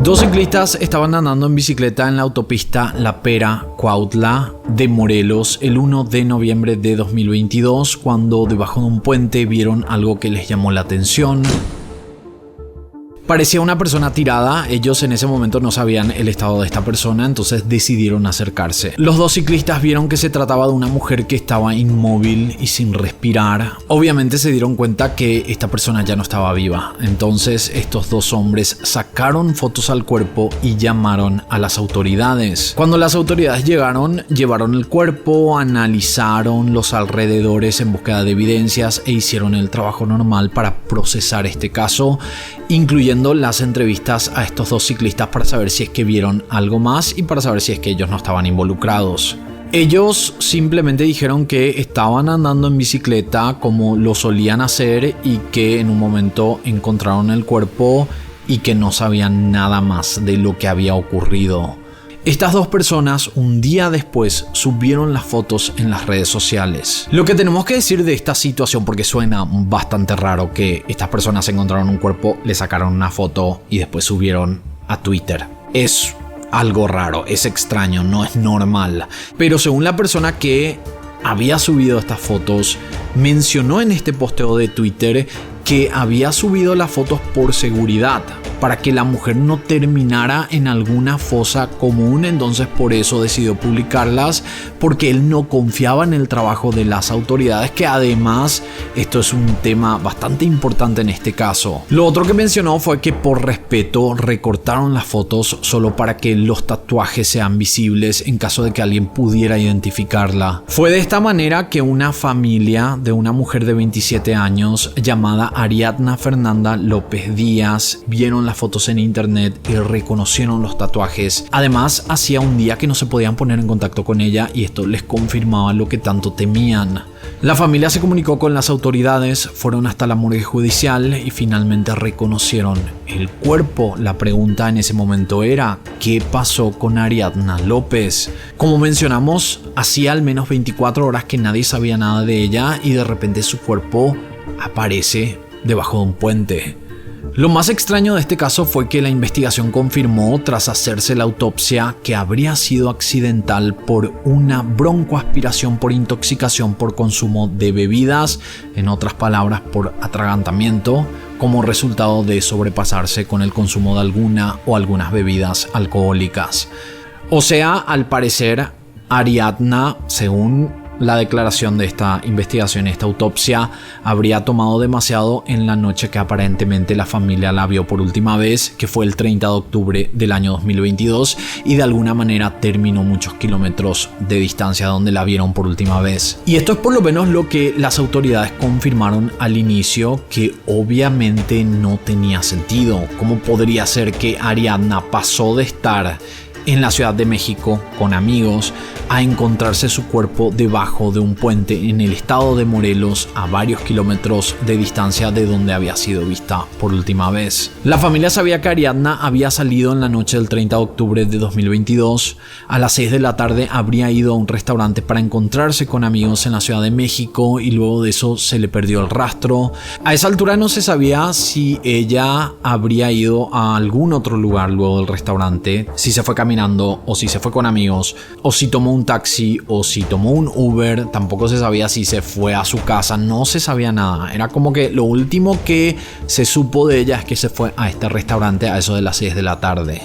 Dos ciclistas estaban andando en bicicleta en la autopista La Pera-Cuautla de Morelos el 1 de noviembre de 2022 cuando debajo de un puente vieron algo que les llamó la atención. Parecía una persona tirada, ellos en ese momento no sabían el estado de esta persona, entonces decidieron acercarse. Los dos ciclistas vieron que se trataba de una mujer que estaba inmóvil y sin respirar. Obviamente se dieron cuenta que esta persona ya no estaba viva, entonces estos dos hombres sacaron fotos al cuerpo y llamaron a las autoridades. Cuando las autoridades llegaron, llevaron el cuerpo, analizaron los alrededores en búsqueda de evidencias e hicieron el trabajo normal para procesar este caso, incluyendo las entrevistas a estos dos ciclistas para saber si es que vieron algo más y para saber si es que ellos no estaban involucrados. Ellos simplemente dijeron que estaban andando en bicicleta como lo solían hacer y que en un momento encontraron el cuerpo y que no sabían nada más de lo que había ocurrido. Estas dos personas un día después subieron las fotos en las redes sociales. Lo que tenemos que decir de esta situación, porque suena bastante raro que estas personas encontraron un cuerpo, le sacaron una foto y después subieron a Twitter. Es algo raro, es extraño, no es normal. Pero según la persona que había subido estas fotos, mencionó en este posteo de Twitter que había subido las fotos por seguridad, para que la mujer no terminara en alguna fosa común, entonces por eso decidió publicarlas, porque él no confiaba en el trabajo de las autoridades, que además esto es un tema bastante importante en este caso. Lo otro que mencionó fue que por respeto recortaron las fotos solo para que los tatuajes sean visibles en caso de que alguien pudiera identificarla. Fue de esta manera que una familia de una mujer de 27 años llamada Ariadna Fernanda López Díaz vieron las fotos en internet y reconocieron los tatuajes. Además, hacía un día que no se podían poner en contacto con ella y esto les confirmaba lo que tanto temían. La familia se comunicó con las autoridades, fueron hasta la morgue judicial y finalmente reconocieron el cuerpo. La pregunta en ese momento era: ¿qué pasó con Ariadna López? Como mencionamos, hacía al menos 24 horas que nadie sabía nada de ella y de repente su cuerpo aparece debajo de un puente. Lo más extraño de este caso fue que la investigación confirmó, tras hacerse la autopsia, que habría sido accidental por una broncoaspiración por intoxicación por consumo de bebidas, en otras palabras por atragantamiento, como resultado de sobrepasarse con el consumo de alguna o algunas bebidas alcohólicas. O sea, al parecer, Ariadna, según la declaración de esta investigación, esta autopsia, habría tomado demasiado en la noche que aparentemente la familia la vio por última vez, que fue el 30 de octubre del año 2022, y de alguna manera terminó muchos kilómetros de distancia donde la vieron por última vez. Y esto es por lo menos lo que las autoridades confirmaron al inicio, que obviamente no tenía sentido. ¿Cómo podría ser que Ariadna pasó de estar en la Ciudad de México con amigos a encontrarse su cuerpo debajo de un puente en el estado de Morelos, a varios kilómetros de distancia de donde había sido vista por última vez? La familia sabía que Ariadna había salido en la noche del 30 de octubre de 2022. A las 6 de la tarde habría ido a un restaurante para encontrarse con amigos en la Ciudad de México y luego de eso se le perdió el rastro. A esa altura no se sabía si ella habría ido a algún otro lugar luego del restaurante, si se fue caminando o si se fue con amigos, o si tomó un taxi o si tomó un Uber. Tampoco se sabía si se fue a su casa, no se sabía nada. Era como que lo último que se supo de ella es que se fue a este restaurante a eso de las 6 de la tarde.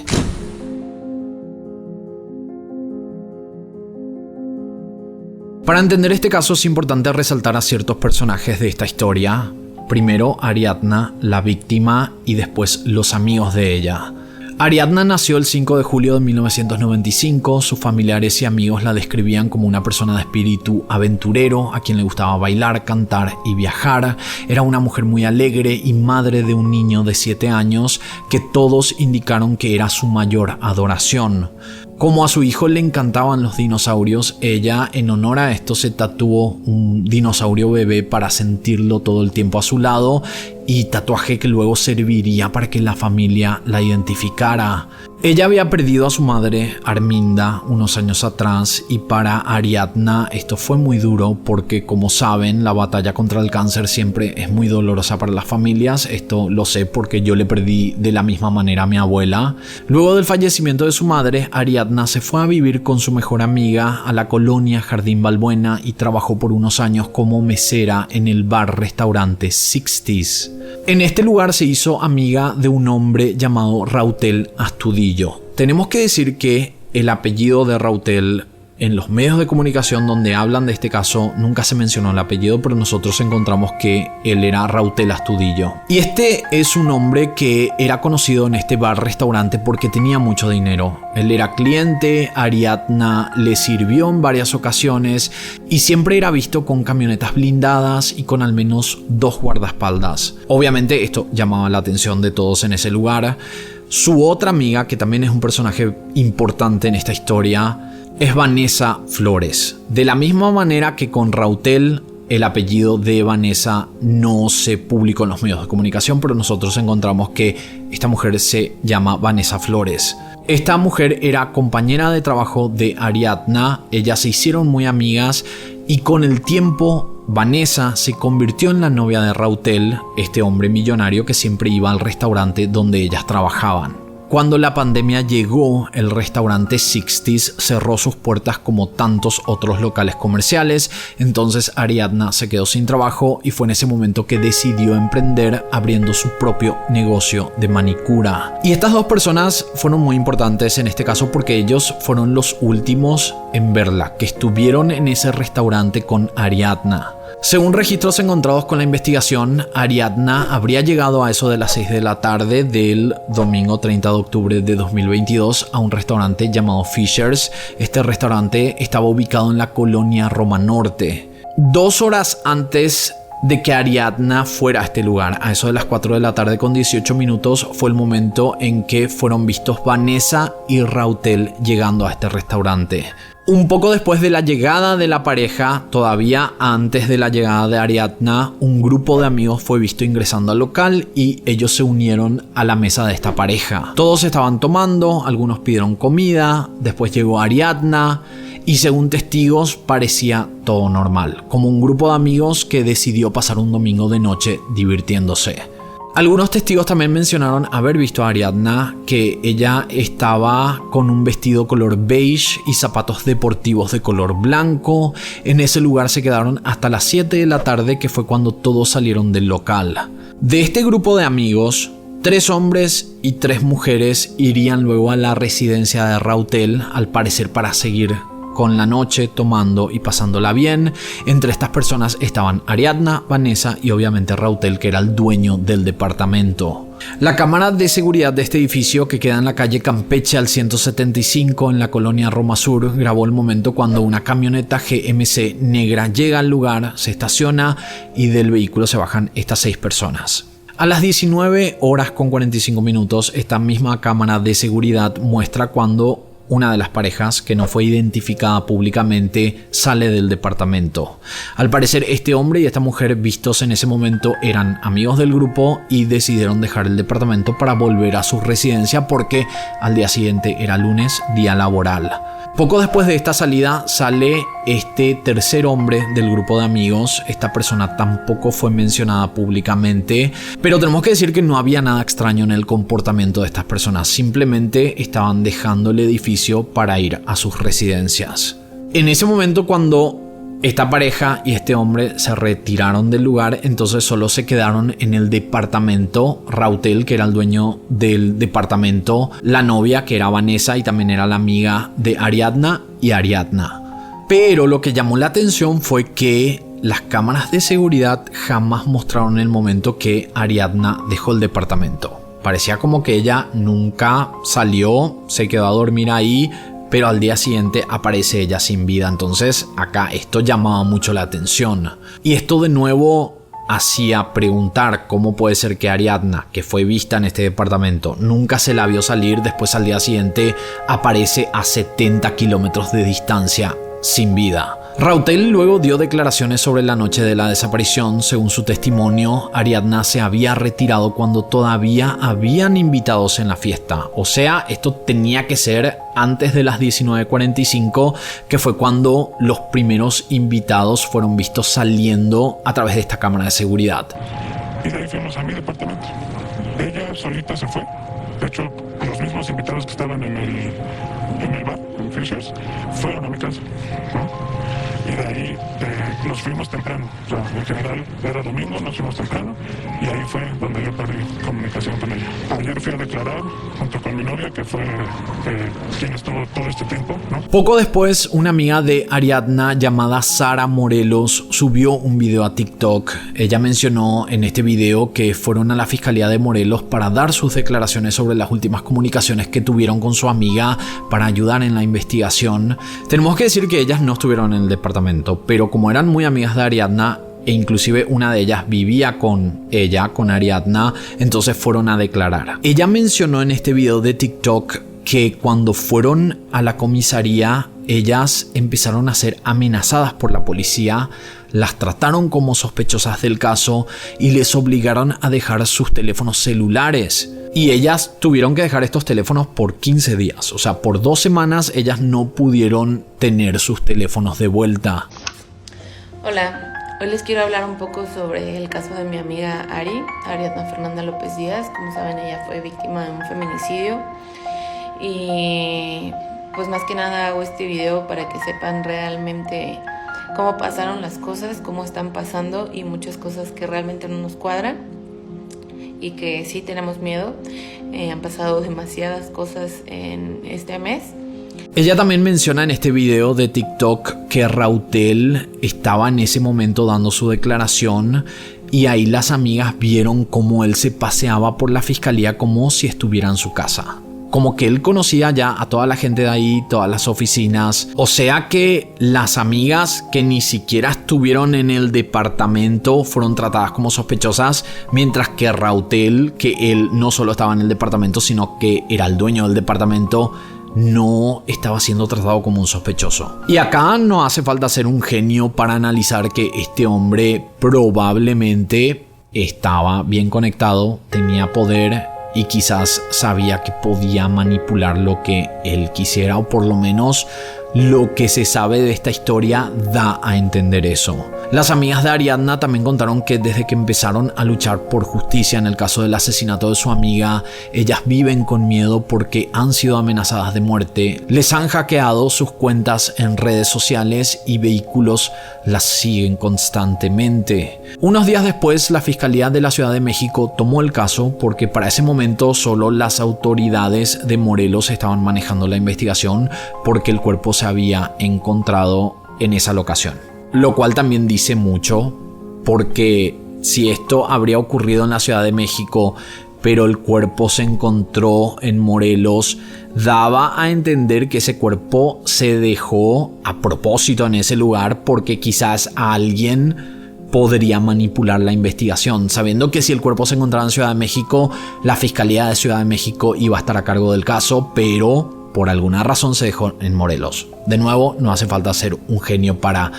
Para entender este caso es importante resaltar a ciertos personajes de esta historia. Primero Ariadna, la víctima, y después los amigos de ella. Ariadna nació el 5 de julio de 1995. Sus familiares y amigos la describían como una persona de espíritu aventurero, a quien le gustaba bailar, cantar y viajar. Era una mujer muy alegre y madre de un niño de 7 años que todos indicaron que era su mayor adoración. Como a su hijo le encantaban los dinosaurios, ella, en honor a esto, se tatuó un dinosaurio bebé para sentirlo todo el tiempo a su lado y tatuaje que luego serviría para que la familia la identificara. Ella había perdido a su madre, Arminda, unos años atrás, y para Ariadna esto fue muy duro porque, como saben, la batalla contra el cáncer siempre es muy dolorosa para las familias. Esto lo sé porque yo le perdí de la misma manera a mi abuela. Luego del fallecimiento de su madre, Ariadna se fue a vivir con su mejor amiga a la colonia Jardín Balbuena y trabajó por unos años como mesera en el bar-restaurante Sixties. En este lugar se hizo amiga de un hombre llamado Rautel Astudillo. Tenemos que decir que el apellido de Rautel, en los medios de comunicación donde hablan de este caso, nunca se mencionó el apellido, pero nosotros encontramos que él era Rautel Astudillo. Y este es un hombre que era conocido en este bar-restaurante porque tenía mucho dinero. Él era cliente, Ariadna le sirvió en varias ocasiones y siempre era visto con camionetas blindadas y con al menos 2 guardaespaldas. Obviamente esto llamaba la atención de todos en ese lugar. Su otra amiga, que también es un personaje importante en esta historia, es Vanessa Flores. De la misma manera que con Rautel, el apellido de Vanessa no se publicó en los medios de comunicación, pero nosotros encontramos que esta mujer se llama Vanessa Flores. Esta mujer era compañera de trabajo de Ariadna, ellas se hicieron muy amigas y con el tiempo Vanessa se convirtió en la novia de Rautel, este hombre millonario que siempre iba al restaurante donde ellas trabajaban. Cuando la pandemia llegó, el restaurante Sixties cerró sus puertas como tantos otros locales comerciales, entonces Ariadna se quedó sin trabajo y fue en ese momento que decidió emprender abriendo su propio negocio de manicura. Y estas 2 personas fueron muy importantes en este caso porque ellos fueron los últimos en verla, que estuvieron en ese restaurante con Ariadna. Según registros encontrados con la investigación, Ariadna habría llegado a eso de las 6 de la tarde del domingo 30 de octubre de 2022 a un restaurante llamado Fisher's. Este restaurante estaba ubicado en la colonia Roma Norte. 2 horas antes de que Ariadna fuera a este lugar, a eso de las 4 de la tarde con 18 minutos, fue el momento en que fueron vistos Vanessa y Rautel llegando a este restaurante. Un poco después de la llegada de la pareja, todavía antes de la llegada de Ariadna, un grupo de amigos fue visto ingresando al local y ellos se unieron a la mesa de esta pareja. Todos estaban tomando, algunos pidieron comida, después llegó Ariadna y según testigos parecía todo normal, como un grupo de amigos que decidió pasar un domingo de noche divirtiéndose. Algunos testigos también mencionaron haber visto a Ariadna que ella estaba con un vestido color beige y zapatos deportivos de color blanco. En ese lugar se quedaron hasta las 7 de la tarde, que fue cuando todos salieron del local. De este grupo de amigos, 3 hombres y 3 mujeres irían luego a la residencia de Rautel, al parecer para seguir con la noche, tomando y pasándola bien. Entre estas personas estaban Ariadna, Vanessa y obviamente Rautel, que era el dueño del departamento. La cámara de seguridad de este edificio, que queda en la calle Campeche al 175 en la colonia Roma Sur, grabó el momento cuando una camioneta GMC negra llega al lugar, se estaciona y del vehículo se bajan estas 6 personas. A las 19 horas con 45 minutos, esta misma cámara de seguridad muestra cuando una de las parejas, que no fue identificada públicamente, sale del departamento. Al parecer, este hombre y esta mujer vistos en ese momento eran amigos del grupo y decidieron dejar el departamento para volver a su residencia porque al día siguiente era lunes, día laboral. Poco después de esta salida sale este tercer hombre del grupo de amigos. Esta persona tampoco fue mencionada públicamente, pero tenemos que decir que no había nada extraño en el comportamiento de estas personas. Simplemente estaban dejando el edificio para ir a sus residencias. En ese momento, cuando esta pareja y este hombre se retiraron del lugar, entonces solo se quedaron en el departamento Rautel, que era el dueño del departamento, la novia, que era Vanessa y también era la amiga de Ariadna, y Ariadna. Pero lo que llamó la atención fue que las cámaras de seguridad jamás mostraron el momento que Ariadna dejó el departamento. Parecía como que ella nunca salió, se quedó a dormir ahí, pero al día siguiente aparece ella sin vida. Entonces acá esto llamaba mucho la atención. Y esto de nuevo hacía preguntar cómo puede ser que Ariadna, que fue vista en este departamento, nunca se la vio salir, después al día siguiente aparece a 70 kilómetros de distancia sin vida. Rautel luego dio declaraciones sobre la noche de la desaparición. Según su testimonio, Ariadna se había retirado cuando todavía habían invitados en la fiesta. O sea, esto tenía que ser antes de las 19:45, que fue cuando los primeros invitados fueron vistos saliendo a través de esta cámara de seguridad. Y de ahí fuimos a mi departamento. Ella solita se fue. De hecho, los mismos invitados que estaban en el bar, en Fishers, fueron a mi casa, ¿no? Y de ahí nos fuimos temprano. O sea, en general era domingo, nos fuimos temprano. Y ahí fue donde yo perdí comunicación con ella. Ayer fui a declarar junto con mi novia, que fue quien estuvo todo este tiempo, ¿no? Poco después, una amiga de Ariadna llamada Sara Morelos subió un video a TikTok. Ella mencionó en este video que fueron a la Fiscalía de Morelos para dar sus declaraciones sobre las últimas comunicaciones que tuvieron con su amiga para ayudar en la investigación. Tenemos que decir que ellas no estuvieron en el departamento, pero como eran muy amigas de Ariadna e inclusive una de ellas vivía con ella, con Ariadna, entonces fueron a declarar. Ella mencionó en este video de TikTok que cuando fueron a la comisaría, ellas empezaron a ser amenazadas por la policía, las trataron como sospechosas del caso y les obligaron a dejar sus teléfonos celulares. Y ellas tuvieron que dejar estos teléfonos por 15 días. O sea, por 2 semanas ellas no pudieron tener sus teléfonos de vuelta. Hola, hoy les quiero hablar un poco sobre el caso de mi amiga Ariadna Fernanda López Díaz. Como saben, ella fue víctima de un feminicidio. Y pues más que nada hago este video para que sepan realmente cómo pasaron las cosas, cómo están pasando y muchas cosas que realmente no nos cuadran. Y que sí tenemos miedo. Han pasado demasiadas cosas en este mes. Ella también menciona en este video de TikTok que Rautel estaba en ese momento dando su declaración y ahí las amigas vieron cómo él se paseaba por la fiscalía como si estuviera en su casa. Como que él conocía ya a toda la gente de ahí, todas las oficinas. O sea que las amigas que ni siquiera estuvieron en el departamento fueron tratadas como sospechosas, mientras que Rautel, que él no solo estaba en el departamento, sino que era el dueño del departamento, no estaba siendo tratado como un sospechoso. Y acá no hace falta ser un genio para analizar que este hombre probablemente estaba bien conectado, tenía poder y quizás sabía que podía manipular lo que él quisiera, o por lo menos lo que se sabe de esta historia da a entender eso. Las amigas de Ariadna también contaron que desde que empezaron a luchar por justicia en el caso del asesinato de su amiga, ellas viven con miedo porque han sido amenazadas de muerte, les han hackeado sus cuentas en redes sociales y vehículos las siguen constantemente. Unos días después, la Fiscalía de la Ciudad de México tomó el caso porque para ese momento solo las autoridades de Morelos estaban manejando la investigación porque el cuerpo se había encontrado en esa locación. Lo cual también dice mucho, porque si esto habría ocurrido en la Ciudad de México, pero el cuerpo se encontró en Morelos, daba a entender que ese cuerpo se dejó a propósito en ese lugar porque quizás alguien podría manipular la investigación, sabiendo que si el cuerpo se encontraba en Ciudad de México, la Fiscalía de Ciudad de México iba a estar a cargo del caso, pero por alguna razón se dejó en Morelos. De nuevo, no hace falta ser un genio para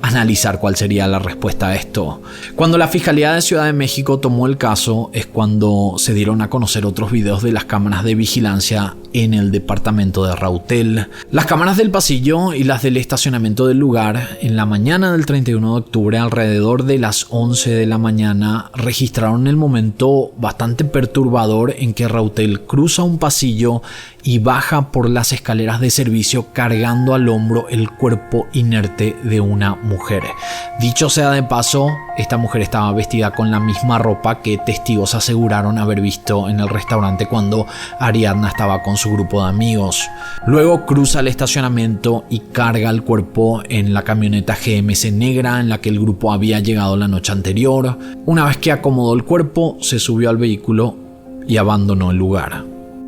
analizar cuál sería la respuesta a esto. Cuando la Fiscalía de Ciudad de México tomó el caso es cuando se dieron a conocer otros videos de las cámaras de vigilancia en el departamento de Rautel. Las cámaras del pasillo y las del estacionamiento del lugar en la mañana del 31 de octubre alrededor de las 11 de la mañana registraron el momento bastante perturbador en que Rautel cruza un pasillo y baja por las escaleras de servicio cargando al hombro el cuerpo inerte de una mujer. Dicho sea de paso, esta mujer estaba vestida con la misma ropa que testigos aseguraron haber visto en el restaurante cuando Ariadna estaba con su grupo de amigos. Luego cruza el estacionamiento y carga el cuerpo en la camioneta GMC negra en la que el grupo había llegado la noche anterior. Una vez que acomodó el cuerpo, se subió al vehículo y abandonó el lugar.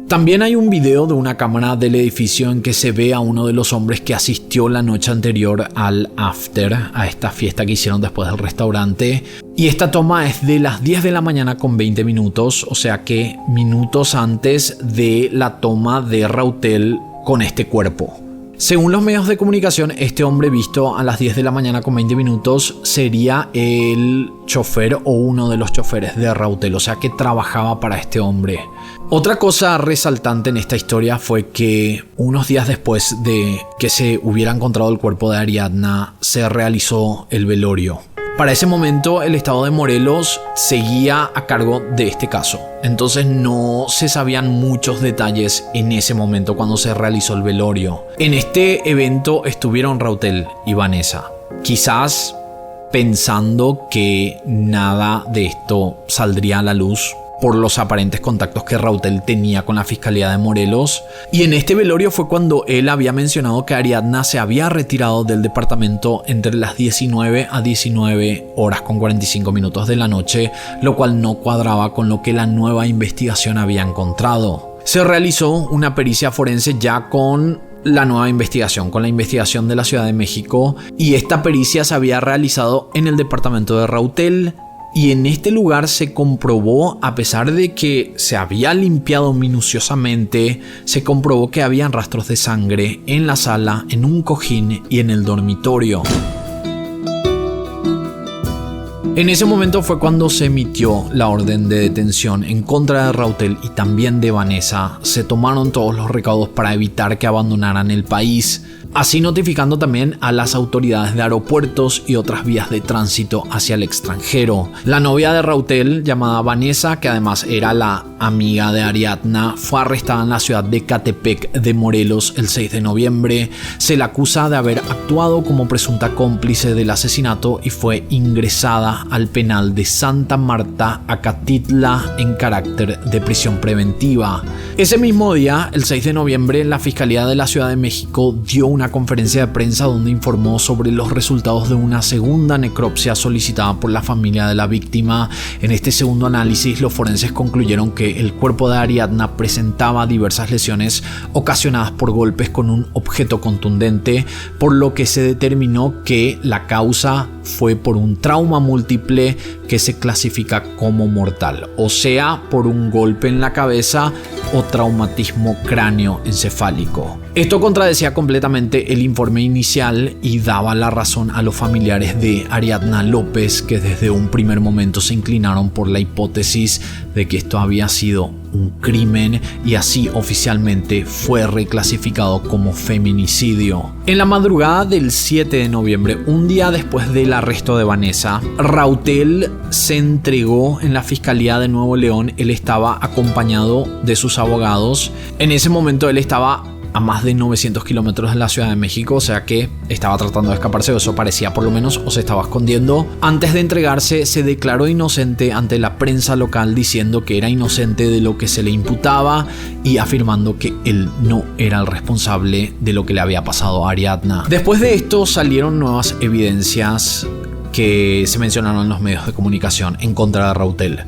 También hay un video de una cámara del edificio en que se ve a uno de los hombres que asistió la noche anterior al after, a esta fiesta que hicieron después del restaurante. Y esta toma es de las 10 de la mañana con 20 minutos, o sea que minutos antes de la toma de Rautel con este cuerpo. Según los medios de comunicación, este hombre visto a las 10 de la mañana con 20 minutos sería el chofer o uno de los choferes de Rautel, o sea que trabajaba para este hombre. Otra cosa resaltante en esta historia fue que unos días después de que se hubiera encontrado el cuerpo de Ariadna, se realizó el velorio. Para ese momento el estado de Morelos seguía a cargo de este caso, entonces no se sabían muchos detalles en ese momento cuando se realizó el velorio. En este evento estuvieron Rautel y Vanessa, quizás pensando que nada de esto saldría a la luz por los aparentes contactos que Rautel tenía con la Fiscalía de Morelos. Y en este velorio fue cuando él había mencionado que Ariadna se había retirado del departamento entre las 19 a 19 horas con 45 minutos de la noche, lo cual no cuadraba con lo que la nueva investigación había encontrado. Se realizó una pericia forense ya con la nueva investigación, con la investigación de la Ciudad de México, y esta pericia se había realizado en el departamento de Rautel. Y en este lugar se comprobó, a pesar de que se había limpiado minuciosamente, se comprobó que habían rastros de sangre en la sala, en un cojín y en el dormitorio. En ese momento fue cuando se emitió la orden de detención en contra de Rautel y también de Vanessa. Se tomaron todos los recaudos para evitar que abandonaran el país, así notificando también a las autoridades de aeropuertos y otras vías de tránsito hacia el extranjero. La novia de Rautel, llamada Vanessa, que además era la amiga de Ariadna, fue arrestada en la ciudad de Catepec de Morelos el 6 de noviembre. Se la acusa de haber actuado como presunta cómplice del asesinato y fue ingresada al penal de Santa Marta, Acatitla, en carácter de prisión preventiva. Ese mismo día, el 6 de noviembre, la Fiscalía de la Ciudad de México dio una conferencia de prensa donde informó sobre los resultados de una segunda necropsia solicitada por la familia de la víctima. En este segundo análisis, los forenses concluyeron que el cuerpo de Ariadna presentaba diversas lesiones ocasionadas por golpes con un objeto contundente, por lo que se determinó que la causa fue por un trauma múltiple que se clasifica como mortal, o sea, por un golpe en la cabeza o traumatismo cráneoencefálico. Esto contradecía completamente el informe inicial y daba la razón a los familiares de Ariadna López, que desde un primer momento se inclinaron por la hipótesis de que esto había sido un crimen y así oficialmente fue reclasificado como feminicidio. En la madrugada del 7 de noviembre, un día después del arresto de Vanessa, Rautel se entregó en la Fiscalía de Nuevo León. Él estaba acompañado de sus abogados. En ese momento él estaba a más de 900 kilómetros de la Ciudad de México, o sea que estaba tratando de escaparse, o eso parecía por lo menos, o se estaba escondiendo. Antes de entregarse, se declaró inocente ante la prensa local, diciendo que era inocente de lo que se le imputaba y afirmando que él no era el responsable de lo que le había pasado a Ariadna. Después de esto salieron nuevas evidencias que se mencionaron en los medios de comunicación en contra de Rautel.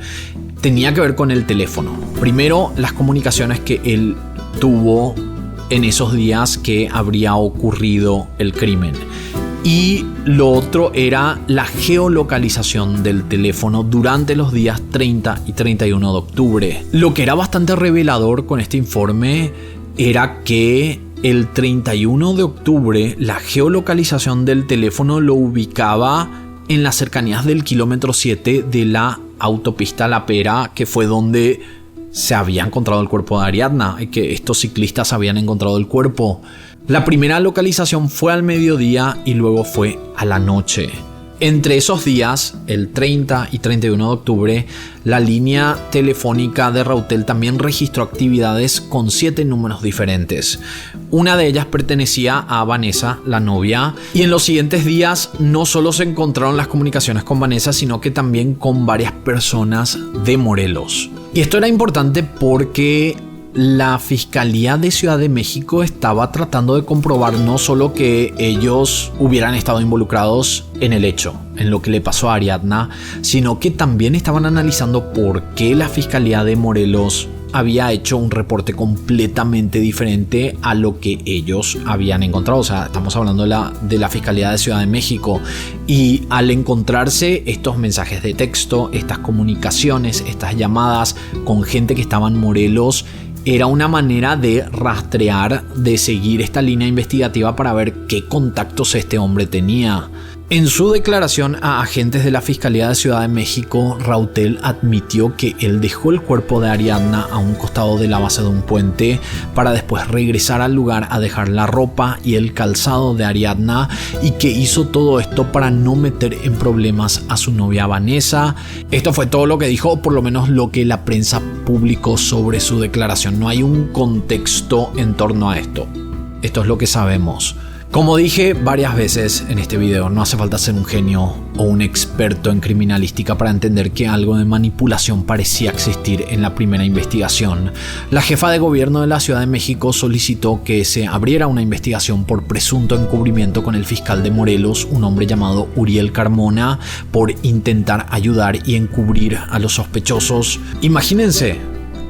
Tenía que ver con el teléfono. Primero, las comunicaciones que él tuvo en esos días que habría ocurrido el crimen. Y lo otro era la geolocalización del teléfono durante los días 30 y 31 de octubre. Lo que era bastante revelador con este informe era que el 31 de octubre la geolocalización del teléfono lo ubicaba en las cercanías del kilómetro 7 de la autopista La Pera, que fue donde se había encontrado el cuerpo de Ariadna y que estos ciclistas habían encontrado el cuerpo. La primera localización fue al mediodía y luego fue a la noche. Entre esos días, el 30 y 31 de octubre, la línea telefónica de Rautel también registró actividades con 7 números diferentes. Una de ellas pertenecía a Vanessa, la novia, y en los siguientes días no solo se encontraron las comunicaciones con Vanessa, sino que también con varias personas de Morelos. Y esto era importante porque la Fiscalía de Ciudad de México estaba tratando de comprobar no solo que ellos hubieran estado involucrados en el hecho, en lo que le pasó a Ariadna, sino que también estaban analizando por qué la Fiscalía de Morelos había hecho un reporte completamente diferente a lo que ellos habían encontrado. O sea, estamos hablando de la Fiscalía de Ciudad de México. Y al encontrarse estos mensajes de texto, estas comunicaciones, estas llamadas con gente que estaba en Morelos, era una manera de rastrear, de seguir esta línea investigativa para ver qué contactos este hombre tenía. En su declaración a agentes de la Fiscalía de Ciudad de México, Rautel admitió que él dejó el cuerpo de Ariadna a un costado de la base de un puente para después regresar al lugar a dejar la ropa y el calzado de Ariadna, y que hizo todo esto para no meter en problemas a su novia Vanessa. Esto fue todo lo que dijo, o por lo menos lo que la prensa publicó sobre su declaración. No hay un contexto en torno a esto. Esto es lo que sabemos. Como dije varias veces en este video, no hace falta ser un genio o un experto en criminalística para entender que algo de manipulación parecía existir en la primera investigación. La jefa de gobierno de la Ciudad de México solicitó que se abriera una investigación por presunto encubrimiento con el fiscal de Morelos, un hombre llamado Uriel Carmona, por intentar ayudar y encubrir a los sospechosos. Imagínense,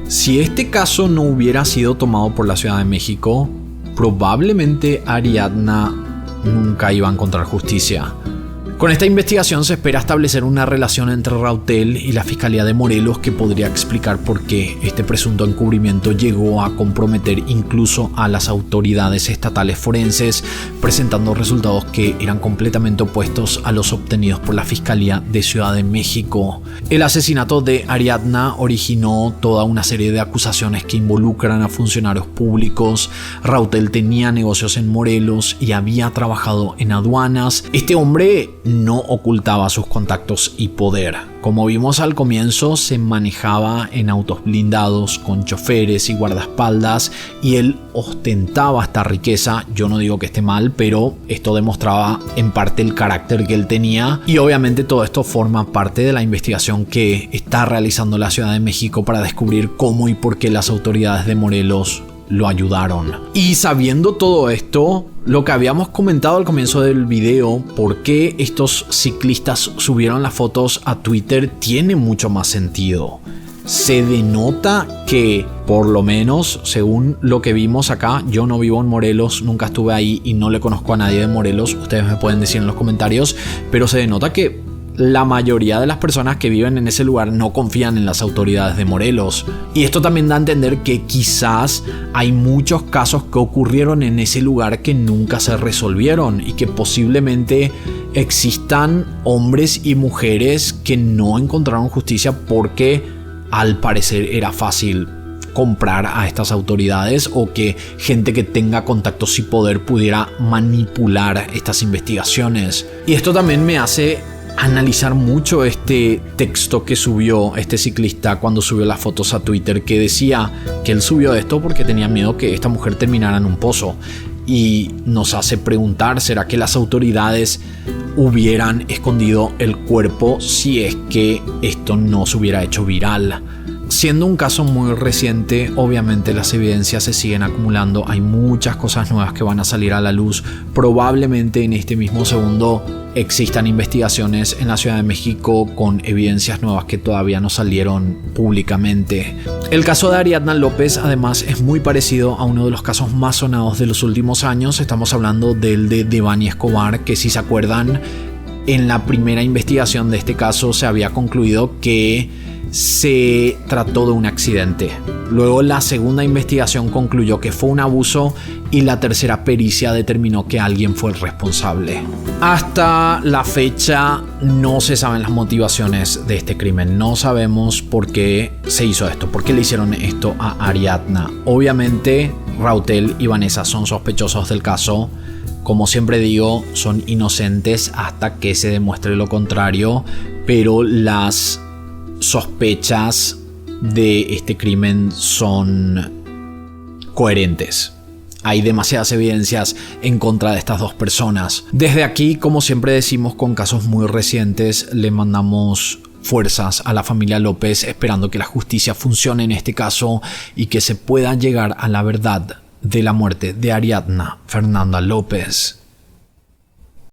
si este caso no hubiera sido tomado por la Ciudad de México, probablemente Ariadna nunca iba a encontrar justicia. Con esta investigación se espera establecer una relación entre Rautel y la Fiscalía de Morelos que podría explicar por qué este presunto encubrimiento llegó a comprometer incluso a las autoridades estatales forenses, presentando resultados que eran completamente opuestos a los obtenidos por la Fiscalía de Ciudad de México. El asesinato de Ariadna originó toda una serie de acusaciones que involucran a funcionarios públicos. Rautel tenía negocios en Morelos y había trabajado en aduanas. Este hombre no ocultaba sus contactos y poder. Como vimos al comienzo, se manejaba en autos blindados con choferes y guardaespaldas, y él ostentaba esta riqueza. Yo no digo que esté mal, pero esto demostraba en parte el carácter que él tenía, y obviamente todo esto forma parte de la investigación que está realizando la Ciudad de México para descubrir cómo y por qué las autoridades de Morelos lo ayudaron. Y sabiendo todo esto, lo que habíamos comentado al comienzo del video, por qué estos ciclistas subieron las fotos a Twitter, tiene mucho más sentido. Se denota que, por lo menos según lo que vimos acá, yo no vivo en Morelos, nunca estuve ahí y no le conozco a nadie de Morelos, ustedes me pueden decir en los comentarios, pero se denota que la mayoría de las personas que viven en ese lugar no confían en las autoridades de Morelos. Y esto también da a entender que quizás hay muchos casos que ocurrieron en ese lugar que nunca se resolvieron, y que posiblemente existan hombres y mujeres que no encontraron justicia porque al parecer era fácil comprar a estas autoridades, o que gente que tenga contactos y poder pudiera manipular estas investigaciones. Y esto también me hace analizar mucho este texto que subió este ciclista cuando subió las fotos a Twitter, que decía que él subió esto porque tenía miedo que esta mujer terminara en un pozo. Y nos hace preguntar, ¿será que las autoridades hubieran escondido el cuerpo si es que esto no se hubiera hecho viral? Siendo un caso muy reciente, obviamente las evidencias se siguen acumulando, hay muchas cosas nuevas que van a salir a la luz. Probablemente en este mismo segundo existan investigaciones en la Ciudad de México con evidencias nuevas que todavía no salieron públicamente. El caso de Ariadna López además es muy parecido a uno de los casos más sonados de los últimos años. Estamos hablando del de Devani Escobar, que si se acuerdan, en la primera investigación de este caso se había concluido que se trató de un accidente. Luego la segunda investigación concluyó que fue un abuso, y la tercera pericia determinó que alguien fue el responsable. Hasta la fecha no se saben las motivaciones de este crimen. No sabemos por qué se hizo esto, por qué le hicieron esto a Ariadna. Obviamente Rautel y Vanessa son sospechosos del caso. Como siempre digo, son inocentes hasta que se demuestre lo contrario, pero las sospechas de este crimen son coherentes. Hay demasiadas evidencias en contra de estas dos personas. Desde aquí, como siempre decimos con casos muy recientes, le mandamos fuerzas a la familia López, esperando que la justicia funcione en este caso y que se pueda llegar a la verdad de la muerte de Ariadna Fernanda López.